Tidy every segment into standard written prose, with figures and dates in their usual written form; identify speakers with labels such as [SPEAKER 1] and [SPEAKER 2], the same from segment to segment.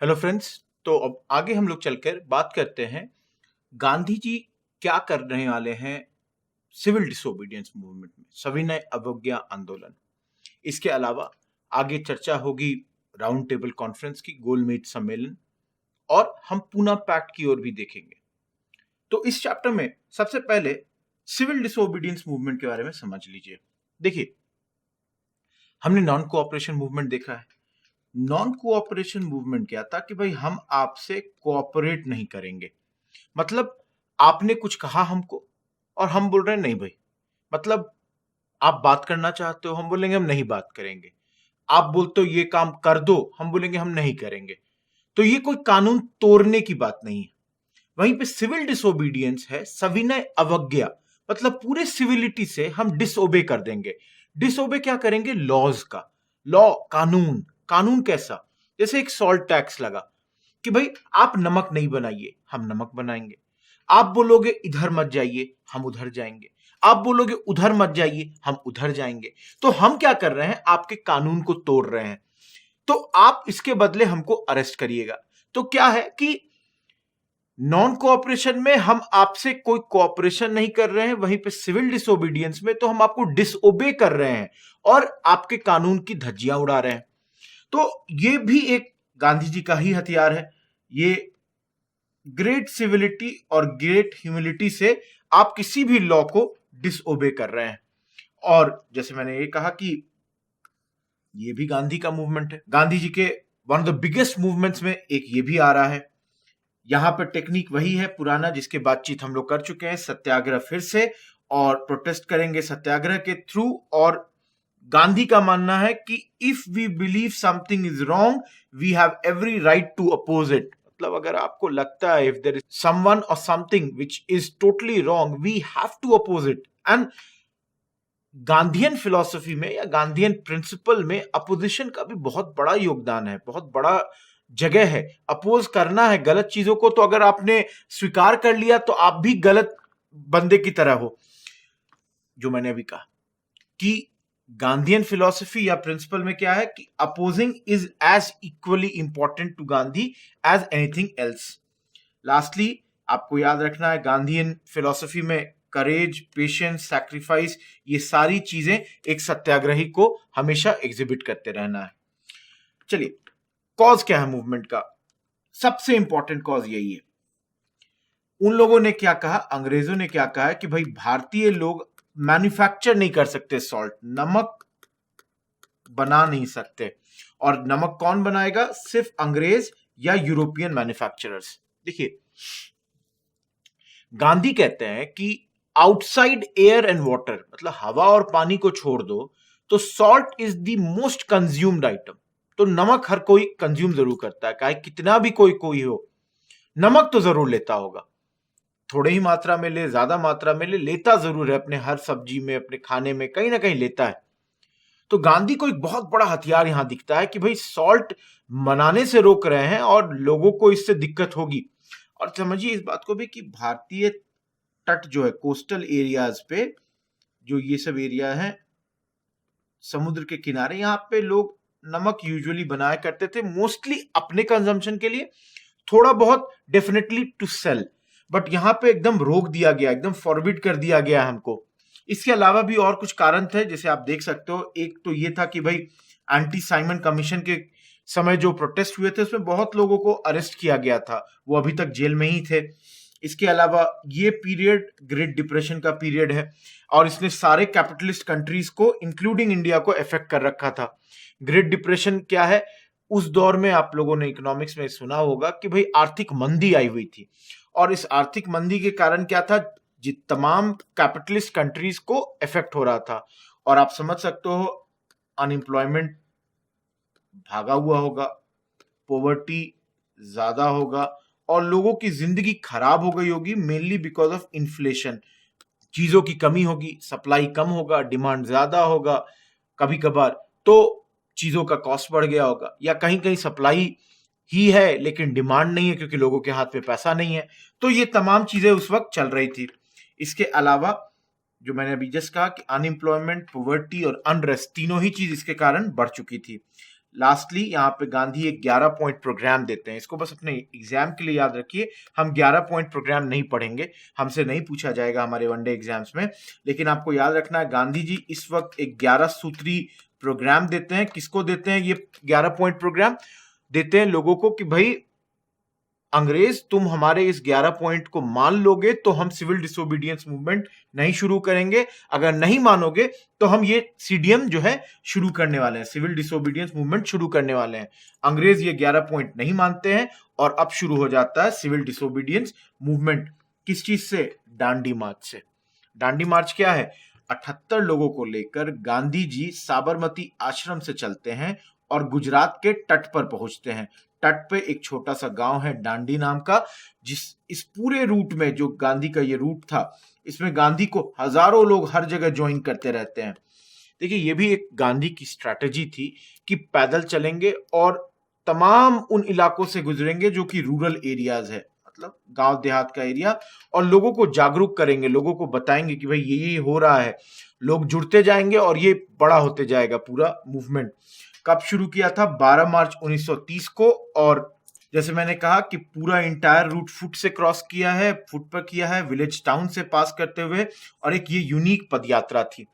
[SPEAKER 1] Hello friends. तो अब आगे हम लोग चलकर बात करते हैं गांधी जी क्या करने वाले हैं सिविल डिसोबीडियंस मूवमेंट में, सविनय अवज्ञा आंदोलन। इसके अलावा आगे चर्चा होगी राउंड टेबल कॉन्फ्रेंस की, गोलमेज सम्मेलन, और हम पूना पैक्ट की ओर भी देखेंगे। तो इस चैप्टर में सबसे पहले सिविल डिसोबीडियंस मूवमेंट के बारे में समझ लीजिए। देखिए, हमने नॉन कोऑपरेशन मूवमेंट देखा है। नॉन कोऑपरेशन मूवमेंट क्या था कि भाई हम आपसे कोऑपरेट नहीं करेंगे। मतलब आपने कुछ कहा हमको और हम बोल रहे हैं नहीं भाई, मतलब आप बात करना चाहते हो, हम बोलेंगे हम नहीं बात करेंगे। आप बोलते हो ये काम कर दो, हम बोलेंगे हम नहीं करेंगे। तो ये कोई कानून तोड़ने की बात नहीं है। वहीं पे सिविल डिसोबीडियंस है सविनय अवज्ञा, मतलब पूरे सिविलिटी से हम डिसओबे कर देंगे। डिसओबे क्या करेंगे? लॉज का। लॉ, कानून। कानून कैसा? जैसे एक सॉल्ट टैक्स लगा कि भाई आप नमक नहीं बनाइए, हम नमक बनाएंगे। आप बोलोगे इधर मत जाइए, हम उधर जाएंगे। आप बोलोगे उधर मत जाइए, हम उधर जाएंगे। तो हम क्या कर रहे हैं? आपके कानून को तोड़ रहे हैं। तो आप इसके बदले हमको अरेस्ट करिएगा। तो क्या है कि नॉन कोऑपरेशन में हम आपसे कोई कोऑपरेशन नहीं कर रहे हैं, वहीं पे सिविल डिसोबीडियंस में तो हम आपको डिसओबे कर रहे हैं और आपके कानून की धज्जियां उड़ा रहे हैं। तो ये भी एक गांधी जी का ही हथियार है। ये ग्रेट सिविलिटी और ग्रेट ह्यूमिलिटी से आप किसी भी लॉ को डिसओबे कर रहे हैं। और जैसे मैंने ये कहा कि ये भी गांधी का मूवमेंट है। गांधी जी के one of the biggest movements में एक ये भी आ रहा है। यहां पर टेक्निक वही है पुराना, जिसके बातचीत हम लोग कर चुके हैं। सत्याग्रह फिर से, और प्रोटेस्ट करेंगे सत्याग्रह के थ्रू। और गांधी का मानना है कि if we believe something is wrong, we have every right to oppose it. मतलब अगर आपको लगता है इफ देयर इज समवन और something which is totally wrong, we have to oppose it. And Gandhian philosophy में या गांधीयन प्रिंसिपल में opposition का भी बहुत बड़ा योगदान है, बहुत बड़ा जगह है। अपोज करना है गलत चीजों को। तो अगर आपने स्वीकार कर लिया तो आप भी गलत बंदे की तरह हो। जो मैंने अभी कहा कि गांधीयन फिलॉसफी या प्रिंसिपल में क्या है कि opposing is as equally important to Gandhi as anything else. Lastly आपको याद रखना है, गांधीयन फिलॉसफी में करेज, पेशेंस, सैक्रिफाइस, ये सारी चीजें एक सत्याग्रही को हमेशा एग्जिबिट करते रहना है। चलिए, कॉज क्या है मूवमेंट का? सबसे इंपॉर्टेंट कॉज यही है। उन लोगों ने क्या कहा, अंग्रेजों ने क्या कहा है कि भाई भारतीय लोग मैन्युफैक्चर नहीं कर सकते, सॉल्ट, नमक बना नहीं सकते। और नमक कौन बनाएगा? सिर्फ अंग्रेज या यूरोपियन मैन्युफैक्चरर्स। देखिए, गांधी कहते हैं कि आउटसाइड एयर एंड वाटर, मतलब हवा और पानी को छोड़ दो, तो salt is the most consumed item. तो नमक हर कोई कंज्यूम जरूर करता है, चाहे कितना भी कोई कोई हो, नमक तो जरूर लेता होगा। थोड़े ही मात्रा में ले, ज्यादा मात्रा में ले, लेता जरूर है। अपने हर सब्जी में, अपने खाने में कहीं ना कहीं लेता है। तो गांधी को एक बहुत बड़ा हथियार यहां दिखता है कि भाई सॉल्ट बनाने से रोक रहे हैं और लोगों को इससे दिक्कत होगी। और समझिए इस बात को भी कि भारतीय तट जो है, कोस्टल एरियाज पे, जो ये सब एरिया है समुद्र के किनारे, यहाँ पे लोग नमक यूजुअली बनाया करते थे, मोस्टली अपने कंजम्पशन के लिए, थोड़ा बहुत डेफिनेटली टू सेल। बट यहाँ पे एकदम रोक दिया गया, एकदम फॉरबिड कर दिया गया हमको। इसके अलावा भी और कुछ कारण थे, जैसे आप देख सकते हो। एक तो ये था कि भाई एंटी साइमन कमीशन के समय जो प्रोटेस्ट हुए थे उसमें बहुत लोगों को अरेस्ट किया गया था, वो अभी तक जेल में ही थे। इसके अलावा ये पीरियड ग्रेट डिप्रेशन का पीरियड है और इसने सारे कैपिटलिस्ट कंट्रीज को इंक्लूडिंग इंडिया को इफेक्ट कर रखा था। ग्रेट डिप्रेशन क्या है? उस दौर में आप लोगों ने इकोनॉमिक्स में सुना होगा कि भाई आर्थिक मंदी आई हुई थी। और इस आर्थिक मंदी के कारण क्या था? तमाम कैपिटलिस्ट कंट्रीज को इफेक्ट हो रहा था। और आप समझ सकते हो, अनएम्प्लॉयमेंट भागा हुआ होगा, पॉवर्टी ज्यादा होगा और लोगों की जिंदगी खराब हो गई होगी, मेनली बिकॉज ऑफ इन्फ्लेशन। चीजों की कमी होगी, सप्लाई कम होगा, डिमांड ज्यादा होगा। कभी कभार तो चीजों का कॉस्ट बढ़ गया होगा, या कहीं कहीं सप्लाई ही है लेकिन डिमांड नहीं है क्योंकि लोगों के हाथ में पैसा नहीं है। तो ये तमाम चीजें उस वक्त चल रही थी। इसके अलावा जो मैंने अभी जस्ट कहा कि अनएम्प्लॉयमेंट, पॉवर्टी और अनरेस्ट, तीनों ही चीज इसके कारण बढ़ चुकी थी। लास्टली यहाँ पे गांधी एक 11 पॉइंट प्रोग्राम देते हैं। इसको बस अपने एग्जाम के लिए याद रखिए, हम 11 पॉइंट प्रोग्राम नहीं पढ़ेंगे, हमसे नहीं पूछा जाएगा हमारे वनडे एग्जाम्स में, लेकिन आपको याद रखना है गांधी जी इस वक्त एक 11 सूत्री प्रोग्राम देते हैं। किसको देते हैं? ये 11 पॉइंट प्रोग्राम देते हैं लोगों को कि भाई अंग्रेज तुम हमारे इस 11 पॉइंट को मान लोगे तो हम सिविल डिसोबीडियंस मूवमेंट नहीं शुरू करेंगे, अगर नहीं मानोगे तो हम ये सीडीएम जो है शुरू करने वाले हैं, सिविल डिसोबीडियंस मूवमेंट शुरू करने वाले हैं। अंग्रेज ये 11 पॉइंट नहीं मानते हैं और अब शुरू हो जाता है सिविल डिसोबीडियंस मूवमेंट। किस चीज से? दांडी मार्च से। दांडी मार्च क्या है? 78 लोगों को लेकर गांधी जी साबरमती आश्रम से चलते हैं और गुजरात के तट पर पहुंचते हैं। तट पे एक छोटा सा गांव है डांडी नाम का, इस पूरे रूट में जो गांधी का ये रूट था, इसमें गांधी को हजारों लोग हर जगह ज्वाइन करते रहते हैं। देखिए ये भी एक गांधी की स्ट्रैटेजी थी कि पैदल चलेंगे और तमाम उन इलाकों से गुजरेंगे जो कि रूरल एरियाज है, मतलब गांव देहात का एरिया, और लोगों को जागरूक करेंगे, लोगों को बताएंगे कि भाई ये हो रहा है। लोग जुड़ते जाएंगे और ये बड़ा होते जाएगा पूरा मूवमेंट। कब शुरू किया था? 12 मार्च 1930 को, और जैसे मैंने कहा कि पूरा इंटायर रूट फुट से क्रॉस किया है, फुट पर किया है, विलेज टाउन से पास करते हुए, और एक ये यूनिक पदयात्रा थी।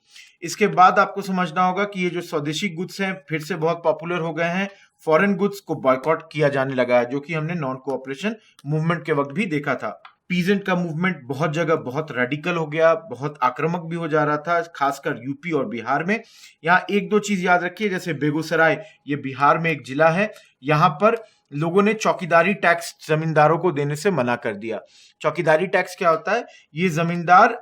[SPEAKER 1] इसके बाद आपको समझना होगा कि ये जो स्वदेशी गुड्स हैं फिर से बहुत पॉपुलर हो गए हैं, फॉरेन गुड्स को बॉयकॉट किया जाने लगा है, जो कि हमने नॉन कोऑपरेशन मूवमेंट के वक्त भी देखा था। पीजेंट का मूवमेंट बहुत जगह बहुत रेडिकल हो गया, बहुत आक्रामक भी हो जा रहा था, खासकर यूपी और बिहार में। यहाँ एक दो चीज याद रखिए, जैसे बेगूसराय, ये बिहार में एक जिला है, यहाँ पर लोगों ने चौकीदारी टैक्स जमींदारों को देने से मना कर दिया। चौकीदारी टैक्स क्या होता है? ये जमींदार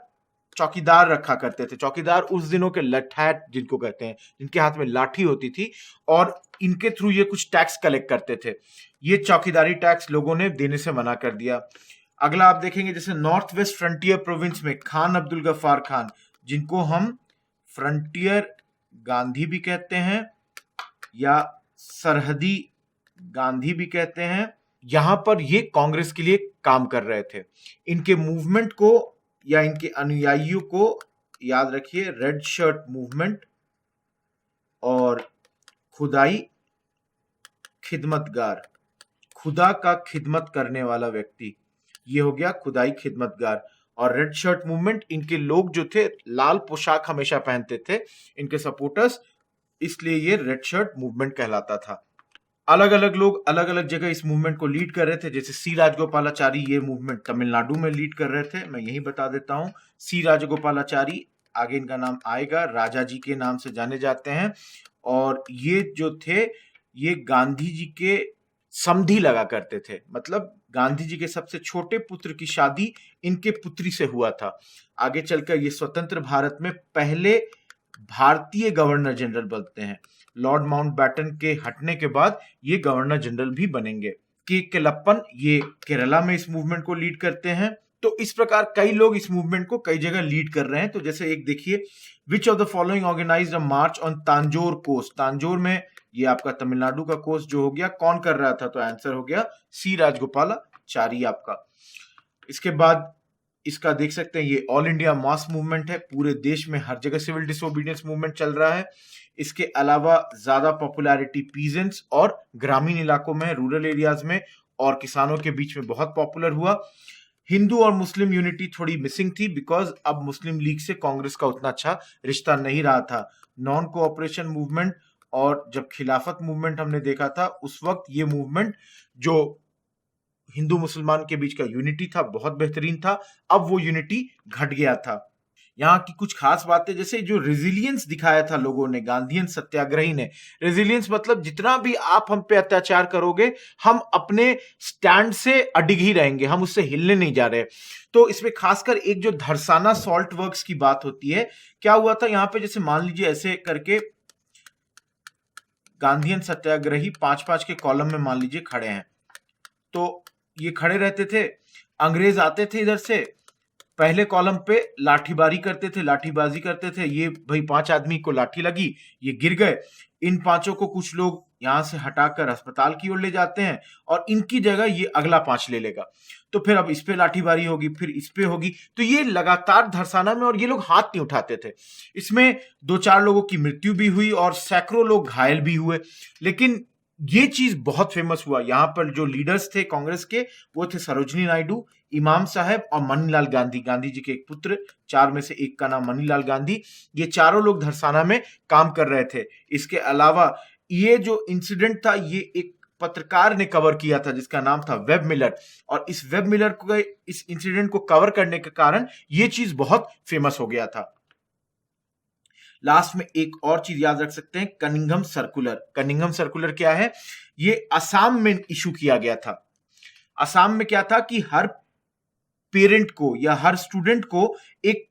[SPEAKER 1] चौकीदार रखा करते थे। चौकीदार उस दिनों के लठैत जिनको कहते हैं, जिनके हाथ में लाठी होती थी और इनके थ्रू ये कुछ टैक्स कलेक्ट करते थे। ये चौकीदारी टैक्स लोगों ने देने से मना कर दिया। अगला आप देखेंगे जैसे नॉर्थ वेस्ट फ्रंटियर प्रोविंस में खान अब्दुल गफ्फार खान, जिनको हम फ्रंटियर गांधी भी कहते हैं या सरहदी गांधी भी कहते हैं, यहां पर ये कांग्रेस के लिए काम कर रहे थे। इनके मूवमेंट को या इनके अनुयायियों को याद रखिए, रेड शर्ट मूवमेंट और खुदाई खिदमतगार, खुदा का खिदमत करने वाला व्यक्ति, ये हो गया खुदाई खिदमतगार। और रेड शर्ट मूवमेंट, इनके लोग जो थे लाल पोशाक हमेशा पहनते थे, इनके सपोर्टर्स, इसलिए ये रेड शर्ट मूवमेंट कहलाता था। अलग अलग लोग अलग अलग जगह इस मूवमेंट को लीड कर रहे थे, जैसे सी राजगोपालाचारी ये मूवमेंट तमिलनाडु में लीड कर रहे थे। मैं यही बता देता हूँ, सी राजगोपालाचारी, आगे इनका नाम आएगा, राजा जी के नाम से जाने जाते हैं। और ये जो थे ये गांधी जी के समधी लगा करते थे, मतलब गांधी जी के सबसे छोटे पुत्र की शादी इनके पुत्री से हुआ था। आगे चलकर ये स्वतंत्र भारत में पहले भारतीय गवर्नर जनरल बनते हैं। लॉर्ड माउंटबैटन के हटने के बाद ये गवर्नर जनरल भी बनेंगे। के केलप्पन ये केरला में इस मूवमेंट को लीड करते हैं। तो इस प्रकार कई लोग इस मूवमेंट को कई जगह लीड कर रहे हैं। तो जैसे एक देखिए, which of the following organized a march on Tanjore coast. Tanjore में ये आपका तमिलनाडु का कोस्ट जो हो गया, कौन कर रहा था? तो आंसर हो गया सी राजगोपालाचारी आपका। इसके बाद इसका देख सकते हैं, ये ऑल इंडिया मास मूवमेंट है, पूरे देश में हर जगह सिविल डिसोबीडियंस मूवमेंट चल रहा है। इसके अलावा ज्यादा पॉपुलैरिटी पीजेंट्स और ग्रामीण इलाकों में, रूरल एरियाज में और किसानों के बीच में बहुत पॉपुलर हुआ। हिंदू और मुस्लिम यूनिटी थोड़ी मिसिंग थी, बिकॉज अब मुस्लिम लीग से कांग्रेस का उतना अच्छा रिश्ता नहीं रहा था। नॉन कोऑपरेशन मूवमेंट और जब खिलाफत मूवमेंट हमने देखा था, उस वक्त ये मूवमेंट जो हिंदू मुसलमान के बीच का यूनिटी था बहुत बेहतरीन था, अब वो यूनिटी घट गया था। यहाँ की कुछ खास बातें, जैसे जो रेजिलियंस दिखाया था लोगों ने, गांधीयन सत्याग्रही ने, रेजिलियंस मतलब जितना भी आप हम पे अत्याचार करोगे, हम अपने स्टैंड से अडिग ही रहेंगे, हम उससे हिलने नहीं जा रहे। तो इसमें खासकर एक जो धरसाना सॉल्ट वर्क्स की बात होती है, क्या हुआ था यहाँ पे, जैसे मान लीजिए ऐसे करके गांधीयन सत्याग्रही 5-5 के कॉलम में मान लीजिए खड़े हैं, तो ये खड़े रहते थे, अंग्रेज आते थे इधर से, पहले कॉलम पे लाठीबाजी करते थे। ये भाई 5 आदमी को लाठी लगी, ये गिर गए। इन 5 को कुछ लोग यहां से हटाकर अस्पताल की ओर ले जाते हैं और इनकी जगह ये अगला 5 ले लेगा। तो फिर अब इस पे लाठीबारी होगी, फिर इस पे होगी, तो ये लगातार धरसाना में, और ये लोग हाथ नहीं उठाते थे। इसमें 2-4 लोगों की मृत्यु भी हुई और सैकड़ों लोग घायल भी हुए। लेकिन ये चीज बहुत फेमस हुआ। यहाँ पर जो लीडर्स थे कांग्रेस के, वो थे सरोजनी नायडू, इमाम साहब और मनीलाल गांधी, गांधी जी के एक पुत्र, 4 में से एक का नाम मनीलाल गांधी। ये चारों लोग धरसाना में काम कर रहे थे। इसके अलावा ये जो इंसिडेंट था, ये एक पत्रकार ने कवर किया था जिसका नाम था वेब मिलर, और इस वेब मिलर को, इस इंसिडेंट को कवर करने के कारण ये चीज बहुत फेमस हो गया था। लास्ट में एक और चीज याद रख सकते हैं, कनिंघम सर्कुलर। कनिंघम सर्कुलर क्या है? ये असम में इशू किया गया था। असम में क्या था कि हर पेरेंट को या हर स्टूडेंट को एक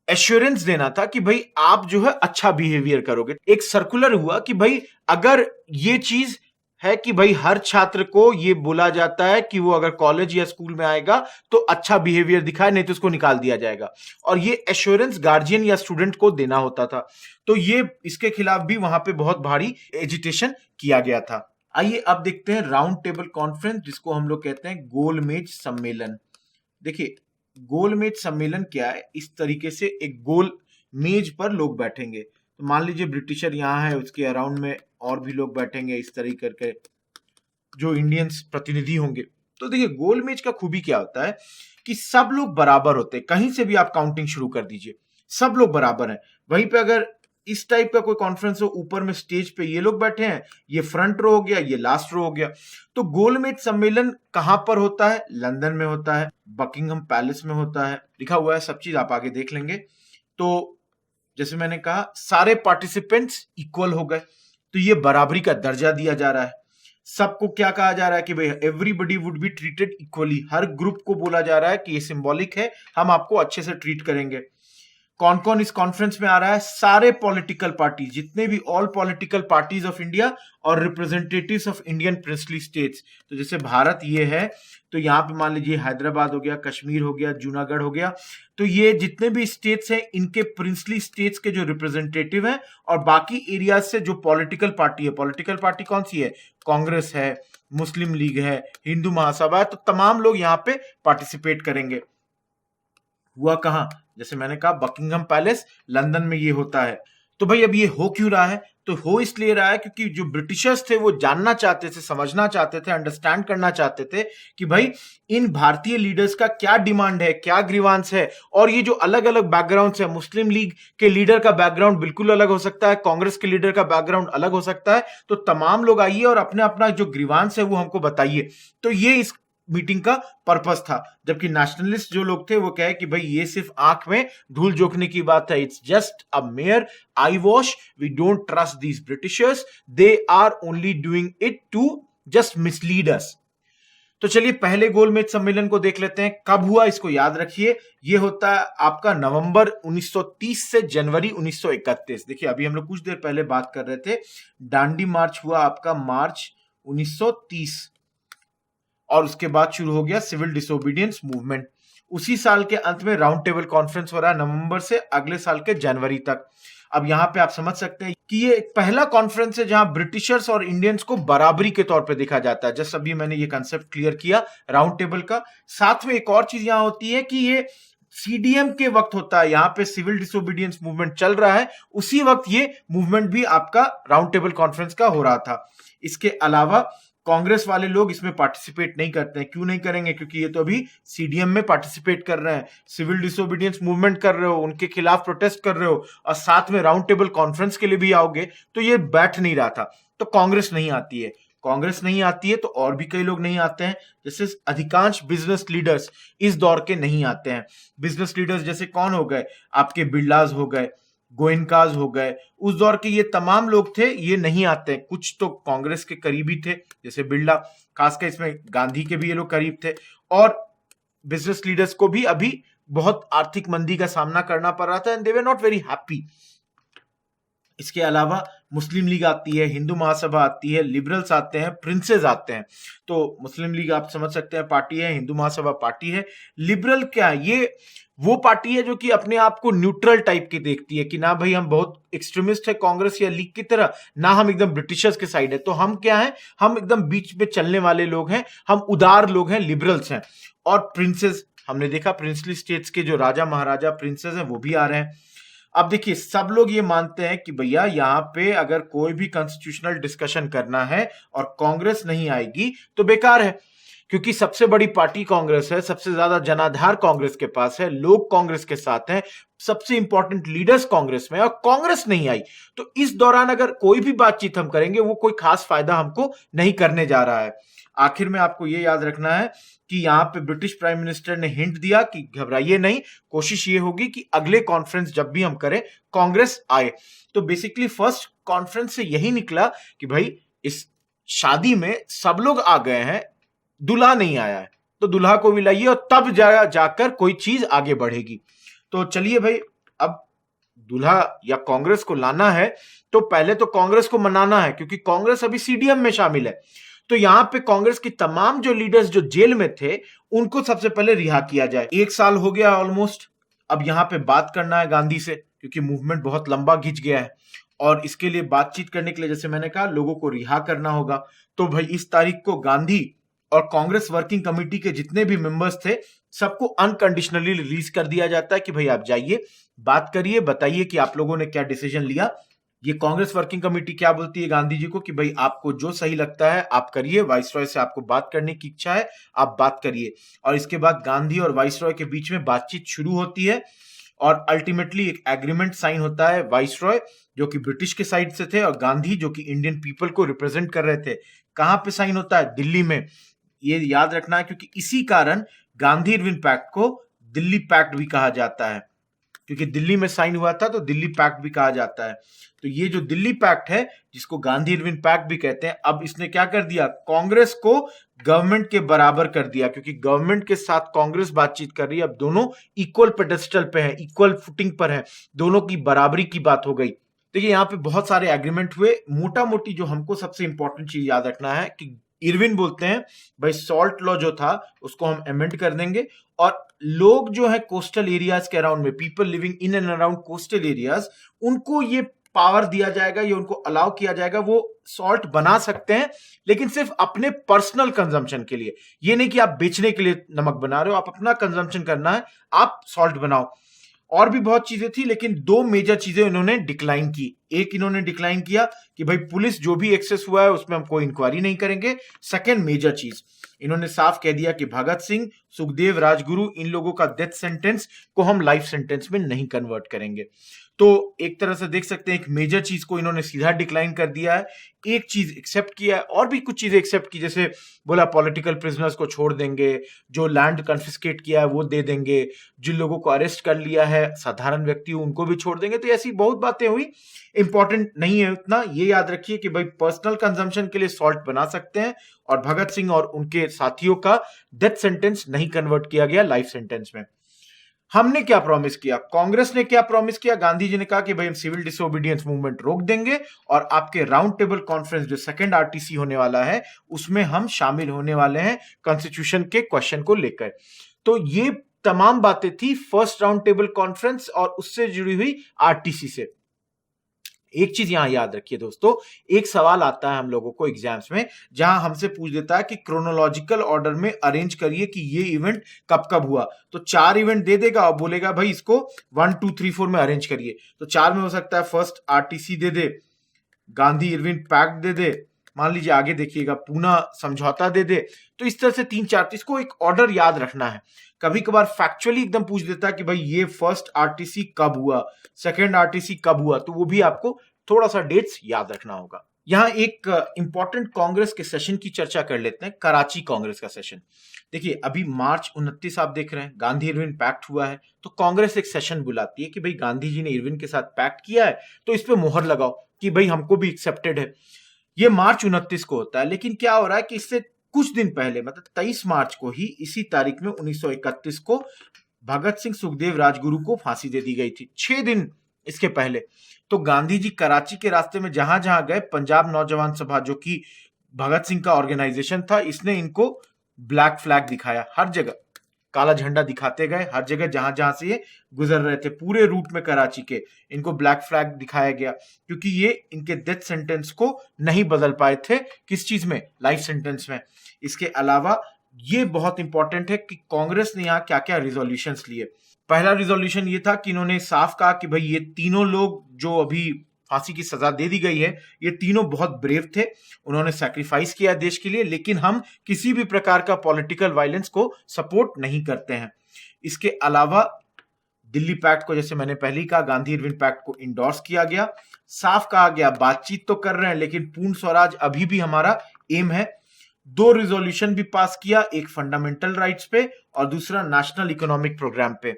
[SPEAKER 1] एश्योरेंस देना था कि भाई आप जो है अच्छा बिहेवियर करोगे। एक सर्कुलर हुआ कि भाई अगर ये चीज है कि भाई हर छात्र को ये बोला जाता है कि वो अगर कॉलेज या स्कूल में आएगा तो अच्छा बिहेवियर दिखाए, नहीं तो उसको निकाल दिया जाएगा, और ये एश्योरेंस गार्जियन या स्टूडेंट को देना होता था। तो ये इसके खिलाफ भी वहां पे बहुत भारी एजिटेशन किया गया था। आइए अब देखते हैं राउंड टेबल कॉन्फ्रेंस, जिसको हम लोग कहते हैं गोलमेज सम्मेलन। देखिए, गोलमेज सम्मेलन क्या है? इस तरीके से एक गोल मेज पर लोग बैठेंगे। तो मान लीजिए ब्रिटिशर यहाँ है, उसके अराउंड में और भी लोग बैठेंगे इस तरीके करके, जो इंडियंस प्रतिनिधि होंगे। तो देखिए, गोल मेज का खूबी क्या होता है कि सब लोग बराबर होते हैं। कहीं से भी आप काउंटिंग शुरू कर दीजिए, सब लोग बराबर हैं। वहीं पे अगर इस टाइप का कोई कॉन्फ्रेंस हो, ऊपर में स्टेज पे ये लोग बैठे हैं, ये फ्रंट रो हो गया, ये लास्ट रो हो गया। तो गोलमेज सम्मेलन कहां पर होता है? लंदन में होता है, बकिंगहम पैलेस में होता है, लिखा हुआ है, सब चीज आप आगे देख लेंगे। तो जैसे मैंने कहा, सारे पार्टिसिपेंट्स इक्वल हो गए, तो ये बराबरी का दर्जा दिया जा रहा है। सबको क्या कहा जा रहा है कि भाई everybody would be treated equally. Her group को बोला जा रहा है कि ये सिंबॉलिक है, हम आपको अच्छे से ट्रीट करेंगे। कौन कौन इस कॉन्फ्रेंस में आ रहा है? सारे पॉलिटिकल पार्टी, जितने भी all political parties of India और representatives of Indian princely states. तो जैसे भारत ये है, तो यहाँ पे मान लीजिए हैदराबाद हो गया, कश्मीर हो गया, जूनागढ़ हो गया। तो ये जितने भी स्टेट्स हैं, इनके प्रिंसली स्टेट्स के जो रिप्रेजेंटेटिव हैं, और बाकी एरियाज से जो पॉलिटिकल पार्टी है, पॉलिटिकल पार्टी कौन सी है? कांग्रेस है, मुस्लिम लीग है, हिंदू महासभा है, तो तमाम लोग यहाँ पे पार्टिसिपेट करेंगे। हुआ कहां? जैसे मैंने कहा, बकिंगहम पैलेस, लंदन में ये होता है। तो भाई अब ये हो क्यों रहा है? तो हो इसलिए रहा है क्योंकि जो ब्रिटिशर्स थे वो जानना चाहते थे, समझना चाहते थे, अंडरस्टैंड करना चाहते थे कि भाई इन भारतीय लीडर्स का क्या डिमांड है, क्या ग्रीवांस है। और ये जो अलग अलग बैकग्राउंड है, मुस्लिम लीग के लीडर का बैकग्राउंड बिल्कुल अलग हो सकता है, कांग्रेस के लीडर का बैकग्राउंड अलग हो सकता है। तो तमाम लोग आइए और अपने अपना जो ग्रीवांस है वो हमको बताइए। तो ये इस मीटिंग का पर्पस था। जबकि नेशनलिस्ट जो लोग थे वो कहे कि भाई ये सिर्फ आंख में धूल झोंकने की बात है, it's just a mere eyewash, we don't trust these Britishers, they are only doing it to just mislead us. तो चलिए पहले गोलमेज सम्मेलन को देख लेते हैं। कब हुआ इसको याद रखिए, ये होता है आपका नवंबर 1930 से जनवरी 1931। देखिए, अभी हम लोग कुछ देर पहले बात कर रहे थे, दांडी मार्च हुआ आपका मार्च 1930, और उसके बाद शुरू हो गया सिविल डिसोबीडियंस मूवमेंट। उसी साल के अंत में राउंड टेबल कॉन्फ्रेंस हो रहा है, नवंबर से अगले साल के जनवरी तक। अब यहाँ पे आप समझ सकते हैं कि ये एक पहला कॉन्फ्रेंस है जहां ब्रिटिशर्स और इंडियंस को बराबरी के तौर पे देखा जाता है। जस्ट अभी मैंने ये कंसेप्ट क्लियर किया राउंड टेबल का। साथ में एक और चीज यहाँ होती है कि ये सीडीएम के वक्त होता है, यहाँ पे सिविल डिसोबीडियंस मूवमेंट चल रहा है, उसी वक्त ये मूवमेंट भी आपका राउंड टेबल कॉन्फ्रेंस का हो रहा था। इसके अलावा कांग्रेस वाले लोग इसमें पार्टिसिपेट नहीं करते हैं। क्यों नहीं करेंगे? क्योंकि ये तो अभी सीडीएम में पार्टिसिपेट कर रहे हैं, सिविल डिसोबीडियंस मूवमेंट कर रहे हो, उनके खिलाफ प्रोटेस्ट कर रहे हो, और साथ में राउंड टेबल कॉन्फ्रेंस के लिए भी आओगे, तो ये बैठ नहीं रहा था। तो कांग्रेस नहीं आती है। कांग्रेस नहीं आती है तो और भी कई लोग नहीं आते हैं, जैसे अधिकांश बिजनेस लीडर्स इस दौर के नहीं आते हैं। बिजनेस लीडर्स जैसे कौन हो गए? आपके बिरलाज हो गए, गोयनकाज हो गए, उस दौर के ये तमाम लोग थे, ये नहीं आते। कुछ तो कांग्रेस के करीबी थे, जैसे बिरला, खासकर इसमें गांधी के भी ये लोग करीब थे। और बिजनेस लीडर्स को भी अभी बहुत आर्थिक मंदी का सामना करना पड़ रहा था, and they were not very happy. इसके अलावा मुस्लिम लीग आती है, हिंदू महासभा आती है, लिबरल्स आते हैं, प्रिंसेस आते हैं। तो मुस्लिम लीग आप समझ सकते हैं पार्टी है, हिंदू महासभा पार्टी है। लिबरल क्या है? ये वो पार्टी है जो कि अपने आप को न्यूट्रल टाइप की देखती है कि ना भाई हम बहुत एक्सट्रीमिस्ट है कांग्रेस या लीग की तरह, ना हम एकदम ब्रिटिशर्स के साइड है। तो हम क्या है, हम एकदम बीच पे चलने वाले लोग हैं, हम उदार लोग हैं, लिबरल्स हैं। और प्रिंसेस, हमने देखा प्रिंसली स्टेट्स के जो राजा महाराजा प्रिंसेस हैं वो भी आ रहे हैं। अब देखिए सब लोग ये मानते हैं कि भैया यहाँ पे अगर कोई भी कॉन्स्टिट्यूशनल डिस्कशन करना है और कांग्रेस नहीं आएगी तो बेकार है, क्योंकि सबसे बड़ी पार्टी कांग्रेस है, सबसे ज्यादा जनाधार कांग्रेस के पास है, लोग कांग्रेस के साथ हैं, सबसे इंपॉर्टेंट लीडर्स कांग्रेस में, और कांग्रेस नहीं आई तो इस दौरान अगर कोई भी बातचीत हम करेंगे वो कोई खास फायदा हमको नहीं करने जा रहा है। आखिर में आपको ये याद रखना है कि यहाँ पे ब्रिटिश प्राइम मिनिस्टर ने हिंट दिया कि घबराइए नहीं, कोशिश ये होगी कि अगले कॉन्फ्रेंस जब भी हम करें कांग्रेस आए। तो बेसिकली फर्स्ट कॉन्फ्रेंस से यही निकला कि भाई इस शादी में सब लोग आ गए हैं, दूल्हा नहीं आया है, तो दूल्हा को भी लाइए और तब जाकर कोई चीज आगे बढ़ेगी। तो चलिए भाई, अब दूल्हा या कांग्रेस को लाना है तो पहले तो कांग्रेस को मनाना है, क्योंकि कांग्रेस अभी सीडीएम में शामिल है। तो यहां पे कांग्रेस की तमाम जो लीडर्स जो जेल में थे उनको सबसे पहले रिहा किया जाए। 1 साल हो गया ऑलमोस्ट। अब यहां पे बात करना है गांधी से, क्योंकि मूवमेंट बहुत लंबा खिंच गया है और इसके लिए बातचीत करने के लिए जैसे मैंने कहा लोगों को रिहा करना होगा। तो भाई इस तारीख को गांधी और कांग्रेस वर्किंग कमेटी के जितने भी मेंबर्स थे सबको अनकंडीशनली रिलीज कर दिया जाता है कि भाई आप जाइए, बात करिए, बताइए कि आप लोगों ने क्या डिसीजन लिया। ये कांग्रेस वर्किंग कमेटी क्या बोलती है गांधी जी को कि भाई आपको जो सही लगता है आप करिए, वाइसरॉय से आपको बात करने की इच्छा है आप बात करिए। और इसके बाद गांधी और वाइसरॉय के बीच में बातचीत शुरू होती है और अल्टीमेटली एक एग्रीमेंट साइन होता है। वाइसरॉय जो कि ब्रिटिश के साइड से थे और गांधी जो कि इंडियन पीपल को रिप्रेजेंट कर रहे थे। कहां पे साइन होता है? दिल्ली में। ये याद रखना है क्योंकि इसी कारण गांधी इरविन पैक्ट को दिल्ली पैक्ट भी कहा जाता है, क्योंकि दिल्ली में साइन हुआ था तो दिल्ली पैक्ट भी कहा जाता है। तो ये जो दिल्ली पैक्ट है जिसको गांधी इरविन पैक्ट भी कहते हैं, अब इसने क्या कर दिया? कांग्रेस को गवर्नमेंट के बराबर कर दिया, क्योंकि गवर्नमेंट के साथ कांग्रेस बातचीत कर रही है। अब दोनों इक्वल पेडेस्टल पे है, इक्वल फुटिंग पर है, दोनों की बराबरी की बात हो गई। देखिए यहाँ पे बहुत सारे एग्रीमेंट हुए। मोटा मोटी जो हमको सबसे इंपॉर्टेंट चीज याद रखना है कि इरविन बोलते हैं भाई सॉल्ट लॉ जो था उसको हम अमेंड कर देंगे और लोग जो है कोस्टल एरियाज के अराउंड में, people living in and around coastal areas, उनको ये पावर दिया जाएगा, ये उनको अलाउ किया जाएगा, वो सॉल्ट बना सकते हैं लेकिन सिर्फ अपने पर्सनल कंजम्पशन के लिए। ये नहीं कि आप बेचने के लिए नमक बना रहे हो, आप अपना कंजम्पशन करना है आप सॉल्ट बनाओ। और भी बहुत चीजें थी लेकिन 2 मेजर चीजें इन्होंने डिक्लाइन की। एक इन्होंने डिक्लाइन किया कि भाई पुलिस जो भी एक्सेस हुआ है उसमें हम कोई इंक्वायरी नहीं करेंगे। सेकेंड मेजर चीज इन्होंने साफ कह दिया कि भगत सिंह, सुखदेव, राजगुरु, इन लोगों का डेथ सेंटेंस को हम लाइफ सेंटेंस में नहीं कन्वर्ट करेंगे। तो एक तरह से देख सकते हैं एक मेजर चीज को इन्होंने सीधा डिक्लाइन कर दिया है, एक चीज एक्सेप्ट किया है और भी कुछ चीजें एक्सेप्ट की, जैसे बोला पॉलिटिकल प्रिजनर्स को छोड़ देंगे, जो लैंड कन्फिस्केट किया है वो दे देंगे, जिन लोगों को अरेस्ट कर लिया है साधारण व्यक्ति उनको भी छोड़ देंगे। तो ऐसी बहुत बातें हुई, इंपॉर्टेंट नहीं है उतना। ये याद रखिए कि भाई पर्सनल कंजम्पशन के लिए सॉल्ट बना सकते हैं और भगत सिंह और उनके साथियों का डेथ सेंटेंस नहीं कन्वर्ट किया गया लाइफ सेंटेंस में। हमने क्या प्रॉमिस किया, कांग्रेस ने क्या प्रॉमिस किया? गांधी जी ने कहा कि भाई हम सिविल डिसोबीडियंस मूवमेंट रोक देंगे और आपके राउंड टेबल कॉन्फ्रेंस जो सेकंड आरटीसी होने वाला है उसमें हम शामिल होने वाले हैं कॉन्स्टिट्यूशन के क्वेश्चन को लेकर। तो ये तमाम बातें थी फर्स्ट राउंड टेबल कॉन्फ्रेंस और उससे जुड़ी हुई आरटीसी से। एक चीज यहां याद रखिए दोस्तों, एक सवाल आता है हम लोगों को एग्जाम्स में जहां हमसे पूछ देता है कि क्रोनोलॉजिकल ऑर्डर में अरेंज करिए कि ये इवेंट कब कब हुआ। तो 4 इवेंट दे देगा और बोलेगा भाई इसको 1 2 3 4 में अरेंज करिए। तो 4 में हो सकता है फर्स्ट आरटीसी दे दे, गांधी इरविन पैक्ट दे दे, मान लीजिए आगे देखिएगा पूना समझौता दे दे। तो इस तरह से 3-4 इसको एक ऑर्डर याद रखना है। कभी कभार फैक्चुअली एकदम पूछ देता है कि भाई ये फर्स्ट आरटीसी कब हुआ, सेकंड आरटीसी कब हुआ, तो वो भी आपको थोड़ा सा डेट्स याद रखना होगा। यहाँ एक इंपॉर्टेंट कांग्रेस के सेशन की चर्चा कर लेते हैं, कराची कांग्रेस का सेशन। देखिए अभी मार्च 29 आप देख रहे हैं गांधी इरविन पैक्ट हुआ है, तो कांग्रेस एक सेशन बुलाती है कि भाई गांधी जी ने इरविन के साथ पैक्ट किया है तो इस पे मोहर लगाओ कि भाई हमको भी एक्सेप्टेड है। ये मार्च 29 को होता है, लेकिन क्या हो रहा है कि इससे कुछ दिन पहले मतलब 23 मार्च को ही इसी तारीख में 1931 को भगत सिंह, सुखदेव, राजगुरु को फांसी दे दी गई थी। 6 दिन इसके पहले तो गांधी जी कराची के रास्ते में जहां जहां गए, पंजाब नौजवान सभा जो कि भगत सिंह का ऑर्गेनाइजेशन था, इसने इनको ब्लैक फ्लैग दिखाया, हर जगह काला झंडा दिखाते गए, हर जगह जहां जहां से ये गुजर रहे थे पूरे रूट में कराची के, इनको ब्लैक फ्लैग दिखाया गया, क्योंकि ये इनके डेथ सेंटेंस को नहीं बदल पाए थे किस चीज में, लाइफ सेंटेंस में। इसके अलावा ये बहुत इंपॉर्टेंट है कि कांग्रेस ने यहाँ क्या क्या रिजोल्यूशंस लिए। पहला रिजोल्यूशन ये था कि इन्होंने साफ कहा कि भाई ये तीनों लोग जो अभी फांसी की सजा दे दी गई है, ये तीनों बहुत ब्रेव थे, उन्होंने सैक्रिफाइस किया देश के लिए, लेकिन हम किसी भी प्रकार का पॉलिटिकल वायलेंस को सपोर्ट नहीं करते हैं। इसके अलावा दिल्ली पैक्ट को, जैसे मैंने पहले ही कहा, गांधी इरविन पैक्ट को इंडोर्स किया गया, साफ कहा गया बातचीत तो कर रहे हैं लेकिन पूर्ण स्वराज अभी भी हमारा एम है। दो रिजोल्यूशन भी पास किया, एक फंडामेंटल राइट्स पे और दूसरा नेशनल इकोनॉमिक प्रोग्राम पे।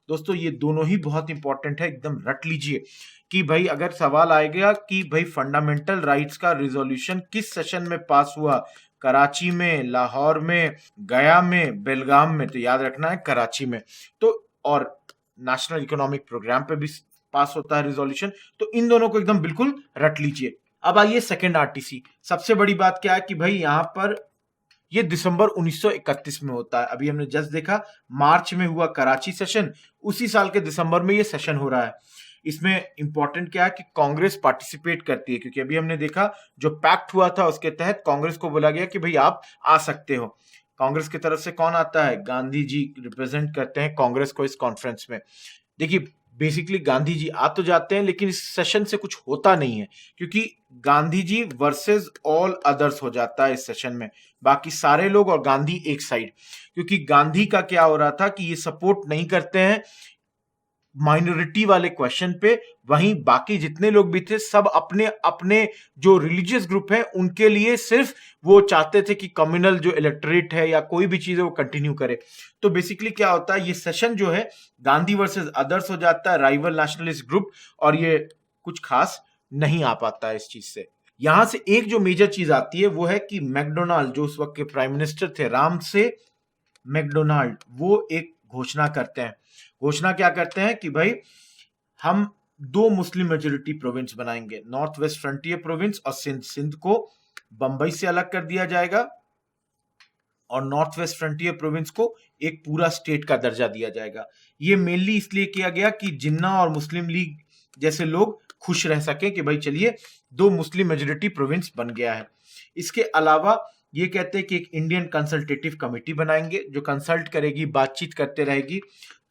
[SPEAKER 1] दोस्तों ये दोनों ही बहुत इंपॉर्टेंट है, एकदम रट लीजिए कि भाई अगर सवाल आएगा कि भाई फंडामेंटल राइट्स का रिजोल्यूशन किस सेशन में पास हुआ, कराची में, लाहौर में, गया में, बेलगाम में, तो याद रखना है कराची में। तो और नेशनल इकोनॉमिक प्रोग्राम पे भी पास होता है रिजोल्यूशन, तो इन दोनों को एकदम बिल्कुल रट लीजिए। अब आइए सेकंड आरटीसी। सबसे बड़ी बात क्या है कि भाई यहां पर ये दिसंबर 1931 में होता है। अभी हमने जस्ट देखा मार्च में हुआ कराची सेशन, उसी साल के दिसंबर में ये सेशन हो रहा है। इसमें इंपॉर्टेंट क्या है कि कांग्रेस पार्टिसिपेट करती है, क्योंकि अभी हमने देखा जो पैक्ट हुआ था उसके तहत कांग्रेस को बोला गया कि भाई आप आ सकते हो। कांग्रेस की तरफ से कौन आता है, गांधी जी रिप्रेजेंट करते हैं कांग्रेस को इस कॉन्फ्रेंस में। देखिए बेसिकली गांधी जी आ तो जाते हैं लेकिन इस सेशन से कुछ होता नहीं है, क्योंकि Gandhi ji versus all others हो जाता है इस सेशन में, बाकी सारे लोग और गांधी एक साइड। क्योंकि गांधी का क्या हो रहा था कि ये सपोर्ट नहीं करते हैं माइनॉरिटी वाले क्वेश्चन पे, वहीं बाकी जितने लोग भी थे सब अपने अपने जो रिलीजियस ग्रुप है उनके लिए सिर्फ वो चाहते थे कि कम्युनल जो इलेक्टोरेट है या कोई भी चीज है वो कंटिन्यू करे। तो बेसिकली क्या होता है, ये सेशन जो है गांधी वर्सेस अदर्स हो जाता है, राइवल नेशनलिस्ट ग्रुप, और ये कुछ खास नहीं आ पाता है इस चीज से। यहां से एक जो मेजर चीज आती है वो है कि मैकडोनाल्ड जो उस वक्त के प्राइम मिनिस्टर थे, राम से मैकडोनाल्ड, वो एक घोषणा करते हैं। घोषणा क्या करते हैं कि भाई हम दो मुस्लिम मेजोरिटी प्रोविंस बनाएंगे, नॉर्थ वेस्ट फ्रंटियर प्रोविंस और सिंध। सिंध को बंबई से अलग कर दिया जाएगा और नॉर्थ वेस्ट फ्रंटियर प्रोविंस को एक पूरा स्टेट का दर्जा दिया जाएगा। ये मेनली इसलिए किया गया कि जिन्ना और मुस्लिम लीग जैसे लोग खुश रह सके कि भाई चलिए दो मुस्लिम मेजोरिटी प्रोविंस बन गया है। इसके अलावा ये कहते हैं कि एक इंडियन कंसल्टेटिव कमेटी बनाएंगे जो कंसल्ट करेगी, बातचीत करते रहेगी।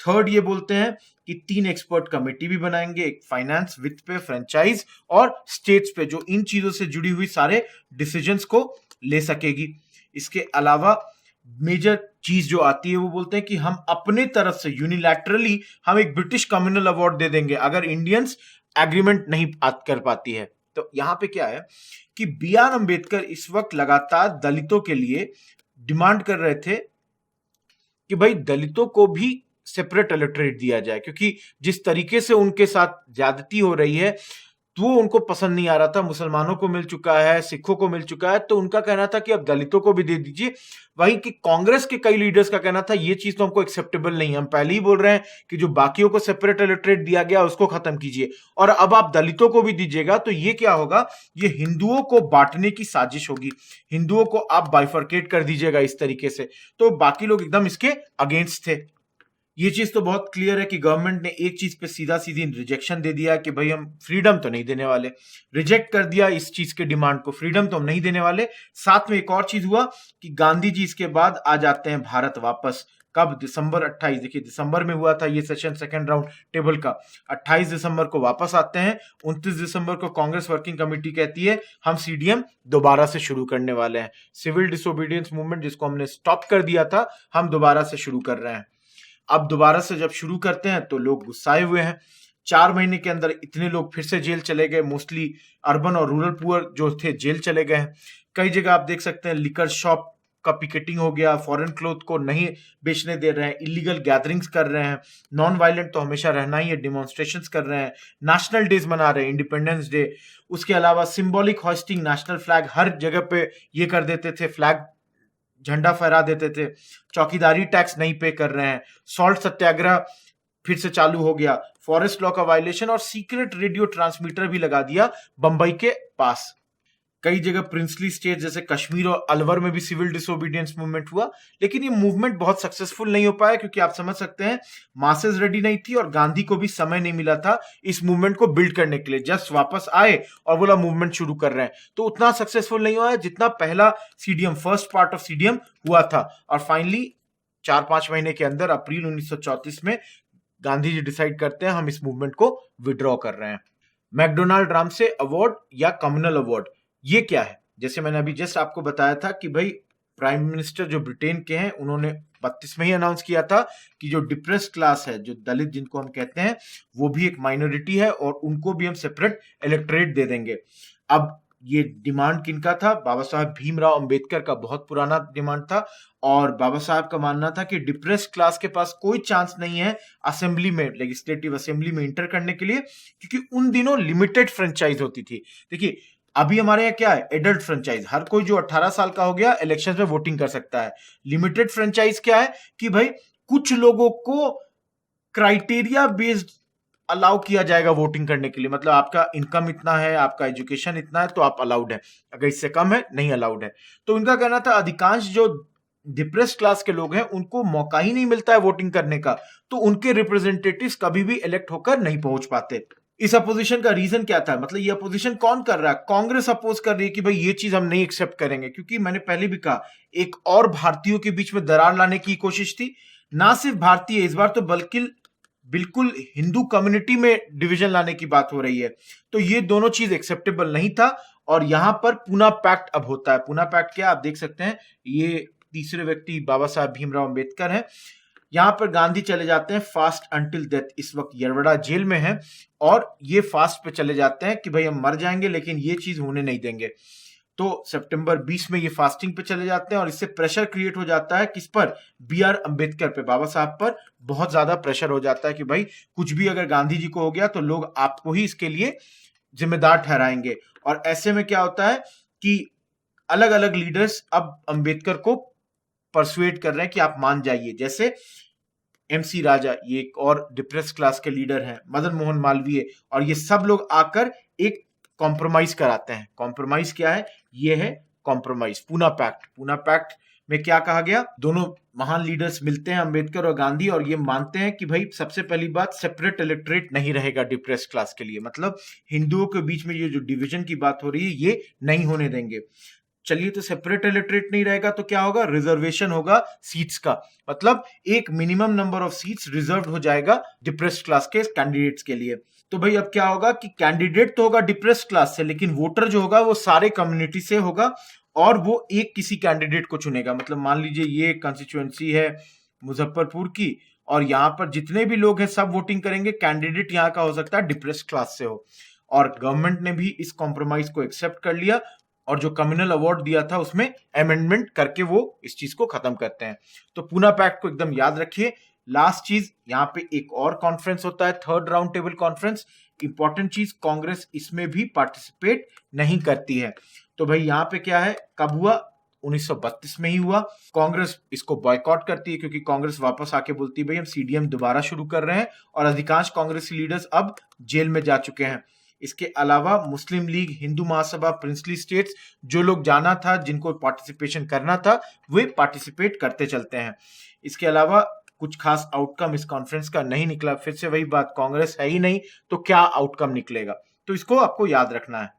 [SPEAKER 1] थर्ड ये बोलते हैं कि 3 एक्सपर्ट कमेटी भी बनाएंगे, एक फाइनेंस, वित्त पे, फ्रेंचाइज और स्टेट्स पे, जो इन चीजों से जुड़ी हुई सारे डिसीजंस को ले सकेगी। इसके अलावा मेजर चीज जो आती है वो बोलते हैं कि हम अपने तरफ से यूनिलैटरली हम एक ब्रिटिश कम्युनल अवार्ड दे देंगे अगर इंडियंस एग्रीमेंट नहीं कर पाती है। तो यहां पे क्या है कि बी आर अंबेडकर इस वक्त लगातार दलितों के लिए डिमांड कर रहे थे कि भाई दलितों को भी सेपरेट इलेक्टोरेट दिया जाए, क्योंकि जिस तरीके से उनके साथ ज्यादती हो रही है तो वो उनको पसंद नहीं आ रहा था। मुसलमानों को मिल चुका है, सिखों को मिल चुका है, तो उनका कहना था कि अब दलितों को भी दे दीजिए। वहीं कि कांग्रेस के कई लीडर्स का कहना था ये चीज तो हमको एक्सेप्टेबल नहीं है, हम पहले ही बोल रहे हैं कि जो बाकियों को सेपरेट इलेक्टोरेट दिया गया उसको खत्म कीजिए और अब आप दलितों को भी दीजिएगा तो ये क्या होगा, ये हिंदुओं को बांटने की साजिश होगी, हिंदुओं को आप बाइफर्केट कर दीजिएगा इस तरीके से। तो बाकी लोग एकदम इसके अगेंस्ट थे। ये चीज तो बहुत क्लियर है कि गवर्नमेंट ने एक चीज पे सीधा सीधी रिजेक्शन दे दिया कि भाई हम फ्रीडम तो नहीं देने वाले, रिजेक्ट कर दिया इस चीज के डिमांड को, फ्रीडम तो हम नहीं देने वाले। साथ में एक और चीज हुआ कि गांधी जी इसके बाद आ जाते हैं भारत वापस। कब? दिसंबर 28। देखिए दिसंबर में हुआ था ये सेशन, सेकंड राउंड टेबल का। 28 दिसंबर को वापस आते हैं। 29 दिसंबर को कांग्रेस वर्किंग कमेटी कहती है हम सीडीएम दोबारा से शुरू करने वाले हैं। सिविल डिसोबीडियंस मूवमेंट जिसको हमने स्टॉप कर दिया था, हम दोबारा से शुरू कर रहे हैं। अब दोबारा से जब शुरू करते हैं तो लोग गुस्साए हुए हैं। 4 महीने के अंदर इतने लोग फिर से जेल चले गए, मोस्टली अर्बन और रूरल पुअर जो थे जेल चले गए हैं। कई जगह आप देख सकते हैं लिकर शॉप का पिकेटिंग हो गया, फॉरेन क्लोथ को नहीं बेचने दे रहे हैं, इलीगल गैदरिंग्स कर रहे हैं, नॉन वायलेंट तो हमेशा रहना ही है, डिमॉन्स्ट्रेशंस कर रहे हैं, नेशनल डेज मना रहे हैं, इंडिपेंडेंस डे। उसके अलावा सिंबॉलिक हॉस्टिंग, नेशनल फ्लैग हर जगह पे ये कर देते थे, फ्लैग झंडा फहरा देते थे। चौकीदारी टैक्स नहीं पे कर रहे हैं। सॉल्ट सत्याग्रह फिर से चालू हो गया। फॉरेस्ट लॉ का वायलेशन और सीक्रेट रेडियो ट्रांसमीटर भी लगा दिया बंबई के पास। कई जगह प्रिंसली स्टेट जैसे कश्मीर और अलवर में भी सिविल डिसोबीडियंस मूवमेंट हुआ, लेकिन ये मूवमेंट बहुत सक्सेसफुल नहीं हो पाया क्योंकि आप समझ सकते हैं मासेस रेडी नहीं थी और गांधी को भी समय नहीं मिला था इस मूवमेंट को बिल्ड करने के लिए। जस्ट वापस आए और बोला मूवमेंट शुरू कर रहे हैं, तो उतना सक्सेसफुल नहीं हुआ है जितना पहला CDM, first part of CDM हुआ था। और फाइनली 4-5 महीने के अंदर अप्रैल 1934 में गांधी जी डिसाइड करते हैं हम इस मूवमेंट को विड्रॉ कर रहे हैं। मैकडोनाल्ड रामसे अवार्ड या कम्युनल अवार्ड, ये क्या है? जैसे मैंने अभी जस्ट आपको बताया था कि भाई प्राइम मिनिस्टर जो ब्रिटेन के हैं उन्होंने 32 में ही अनाउंस किया था कि जो डिप्रेस्ड क्लास है, जो दलित जिनको हम कहते हैं, वो भी एक माइनॉरिटी है और उनको भी हम सेपरेट इलेक्टोरेट दे देंगे। अब ये डिमांड किनका था? बाबा साहब भीमराव अंबेडकर का बहुत पुराना डिमांड था और बाबा साहब का मानना था कि डिप्रेस्ड क्लास के पास कोई चांस नहीं है असेंबली में, लेजिस्लेटिव असेंबली में इंटर करने के लिए, क्योंकि उन दिनों लिमिटेड फ्रेंचाइज होती थी। देखिए अभी हमारे यहाँ क्या है? एडल्ट फ्रेंचाइज, हर कोई जो 18 साल का हो गया इलेक्शन में वोटिंग कर सकता है। लिमिटेड फ्रेंचाइज क्या है कि भाई कुछ लोगों को क्राइटेरिया बेस्ड अलाउ किया जाएगा वोटिंग करने के लिए, मतलब आपका इनकम इतना है, आपका एजुकेशन इतना है तो आप अलाउड है, अगर इससे कम है नहीं अलाउड है। तो उनका कहना था अधिकांश जो डिप्रेस्ड क्लास के लोग हैं उनको मौका ही नहीं मिलता है वोटिंग करने का, तो उनके रिप्रेजेंटेटिव्स कभी भी इलेक्ट होकर नहीं पहुंच पाते। इस अपोजिशन का रीजन क्या था? मतलब ये अपोजिशन कौन कर रहा है? कांग्रेस अपोज कर रही है कि भाई ये चीज हम नहीं एक्सेप्ट करेंगे, क्योंकि मैंने पहले भी कहा एक और भारतीयों के बीच में दरार लाने की कोशिश थी। ना सिर्फ भारतीय इस बार तो बल्कि बिल्कुल हिंदू कम्युनिटी में डिवीजन लाने की बात हो रही है। तो ये दोनों चीज एक्सेप्टेबल नहीं था और यहां पर पूना पैक्ट अब होता है। पूना पैक्ट क्या आप देख सकते हैं, ये तीसरे व्यक्ति बाबा साहब भीमराव अंबेडकर हैं। यहां पर गांधी चले जाते हैं फास्ट अंटिल डेथ, इस वक्त यरवड़ा जेल में है और ये फास्ट पे चले जाते हैं कि भाई हम मर जाएंगे लेकिन ये चीज होने नहीं देंगे। तो सितंबर 20 में ये फास्टिंग पे चले जाते हैं और इससे प्रेशर क्रिएट हो जाता है किस पर? बी.आर. अंबेडकर पे, बाबा साहब पर बहुत ज्यादा प्रेशर हो जाता है कि भाई कुछ भी अगर गांधी जी को हो गया तो लोग आपको ही इसके लिए जिम्मेदार ठहराएंगे। और ऐसे में क्या होता है कि अलग अलग लीडर्स अब अंबेडकर को परसुएट कर रहे हैं कि आप मान जाइए, जैसे एमसी राजा, ये एक और डिप्रेस क्लास के लीडर हैं, मदन मोहन मालवीय, और ये सब लोग आकर एक कॉम्प्रोमाइज कराते हैं। कॉम्प्रोमाइज क्या है? ये है compromise, Poona pact. Poona pact में क्या कहा गया? दोनों महान लीडर्स मिलते हैं, अंबेडकर और गांधी, और ये मानते हैं कि भाई सबसे पहली बात सेपरेट इलेक्टोरेट नहीं रहेगा डिप्रेस क्लास के लिए, मतलब हिंदुओं के बीच में ये जो डिवीजन की बात हो रही है ये नहीं होने देंगे। चलिए, तो सेपरेट इलेक्टोरेट नहीं रहेगा तो क्या होगा? रिजर्वेशन होगा सीट्स का, मतलब एक minimum number of seats reserve हो जाएगा डिप्रेस्ड क्लास के कैंडिडेट्स के लिए। तो भाई अब क्या होगा कि कैंडिडेट तो होगा डिप्रेस्ड क्लास से, लेकिन वोटर जो होगा वो सारे कम्युनिटी से होगा और वो एक किसी कैंडिडेट को चुनेगा। मतलब मान लीजिए ये कंस्टिट्यूएंसी है मुजफ्फरपुर की और यहाँ पर जितने भी लोग हैं सब वोटिंग करेंगे, कैंडिडेट यहाँ का हो सकता है डिप्रेस्ड क्लास से हो। और गवर्नमेंट ने भी इस कॉम्प्रोमाइज को एक्सेप्ट कर लिया और जो कम्युनल अवार्ड दिया था उसमें अमेंडमेंट करके वो इस चीज को खत्म करते हैं। तो पूना पैक्ट को एकदम याद रखिए। लास्ट चीज, यहाँ पे एक और कॉन्फ्रेंस होता है, third round table conference. Important चीज, कांग्रेस इसमें भी पार्टिसिपेट नहीं करती है। तो भाई यहाँ पे क्या है, कब हुआ? 1932 में ही हुआ। कांग्रेस इसको बॉयकॉट करती है क्योंकि कांग्रेस वापस आके बोलती है भाई हम सीडीएम दोबारा शुरू कर रहे हैं, और अधिकांश कांग्रेसी लीडर्स अब जेल में जा चुके हैं। इसके अलावा मुस्लिम league, Hindu Mahasabha, princely states, जो लोग जाना था, जिनको पार्टिसिपेशन करना था, वे पार्टिसिपेट करते चलते हैं। इसके अलावा कुछ खास आउटकम इस कॉन्फ्रेंस का नहीं निकला। फिर से वही बात, कांग्रेस है ही नहीं तो क्या आउटकम निकलेगा? तो इसको आपको याद रखना है।